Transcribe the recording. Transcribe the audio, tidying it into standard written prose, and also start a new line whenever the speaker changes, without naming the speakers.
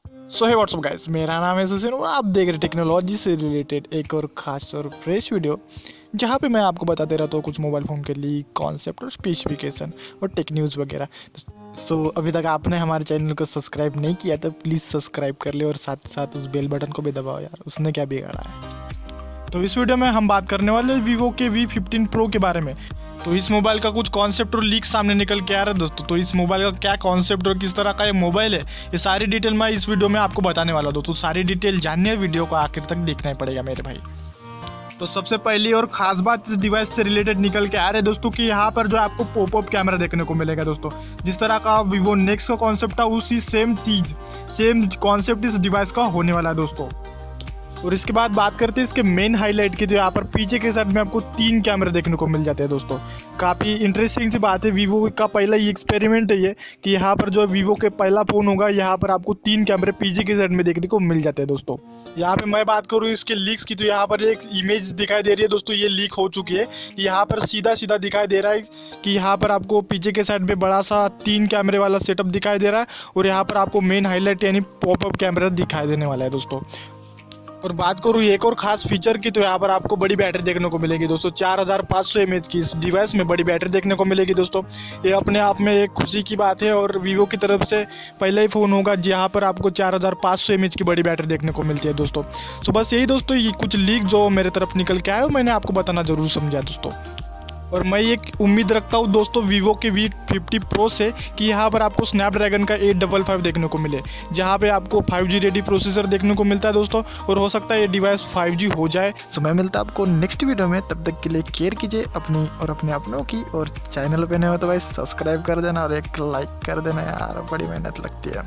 सो हे WhatsApp guys, मेरा नाम है सुशील और आप देख रहे टेक्नोलॉजी से रिलेटेड एक और खास और फ्रेश वीडियो जहाँ पे मैं आपको बताते रहता हूँ कुछ मोबाइल फ़ोन के लीक, कॉन्सेप्ट और स्पेसिफिकेशन और टेक न्यूज़ वगैरह। सो अभी तक आपने हमारे चैनल को सब्सक्राइब नहीं किया तो प्लीज़ सब्सक्राइब कर ले और साथ साथ उस बेल बटन को भी दबाओ यार, उसने क्या बिगाड़ा है। तो इस वीडियो में हम बात करने वाले हैं वीवो के V15 प्रो के बारे में। तो इस मोबाइल का कुछ कॉन्सेप्ट और लीक सामने निकल के आ रहा है दोस्तों। तो इस मोबाइल का क्या कॉन्सेप्ट और किस तरह का ये मोबाइल है, ये सारी डिटेल मैं इस वीडियो में आपको बताने वाला हूँ। तो सारी डिटेल जानने वीडियो को आखिर तक देखना ही पड़ेगा मेरे भाई। तो सबसे पहली और खास बात इस डिवाइस से रिलेटेड निकल के आ रहे हैं दोस्तों कि यहाँ पर जो आपको पॉपअप कैमरा देखने को मिलेगा दोस्तों। जिस तरह का वीवो नेक्स्ट का कॉन्सेप्ट था उसी सेम कॉन्सेप्ट इस डिवाइस का होने वाला है दोस्तों। और इसके बाद बात करते हैं इसके मेन हाईलाइट की। तो यहाँ पर पीछे के साइड में आपको 3 कैमरे देखने को मिल जाते हैं दोस्तों। काफ़ी इंटरेस्टिंग सी बात है, वीवो का पहला ही एक्सपेरिमेंट है ये कि यहाँ पर जो वीवो के पहला फ़ोन होगा यहाँ पर आपको 3 कैमरे पीछे के साइड में देखने को मिल जाते हैं दोस्तों। यहाँ पे मैं बात करूँ इसके लीक्स की, तो यहाँ पर एक इमेज दिखाई दे रही है दोस्तों, ये लीक हो चुकी है। यहाँ पर सीधा दिखाई दे रहा है कि यहाँ पर आपको पीछे के साइड में बड़ा सा 3 कैमरे वाला सेटअप दिखाई दे रहा है और यहाँ पर आपको मेन हाईलाइट यानी पॉपअप कैमरा दिखाई देने वाला है दोस्तों। और बात करूँ एक और खास फीचर की, तो यहाँ पर आपको बड़ी बैटरी देखने को मिलेगी दोस्तों। 4500 mAh की इस डिवाइस में बड़ी बैटरी देखने को मिलेगी दोस्तों। ये अपने आप में एक खुशी की बात है और वीवो की तरफ से पहला ही फ़ोन होगा जहाँ पर आपको 4500 mAh की बड़ी बैटरी देखने को मिलती है दोस्तों। तो बस यही दोस्तों, ये कुछ लीक जो मेरे तरफ निकल के आए और मैंने आपको बताना ज़रूर समझा दोस्तों। और मैं एक उम्मीद रखता हूँ दोस्तों वीवो के V50 प्रो से कि यहाँ पर आपको स्नैपड्रैगन का 855 देखने को मिले, जहाँ पे आपको 5G रेडी प्रोसेसर देखने को मिलता है दोस्तों। और हो सकता है ये डिवाइस 5G हो जाए। तो मैं मिलता आपको नेक्स्ट वीडियो में, तब तक के लिए केयर कीजिए अपनी और अपने अपनों की। और चैनल पे नए हो तो भाई सब्सक्राइब कर देना और एक लाइक कर देना यार, बड़ी मेहनत लगती है।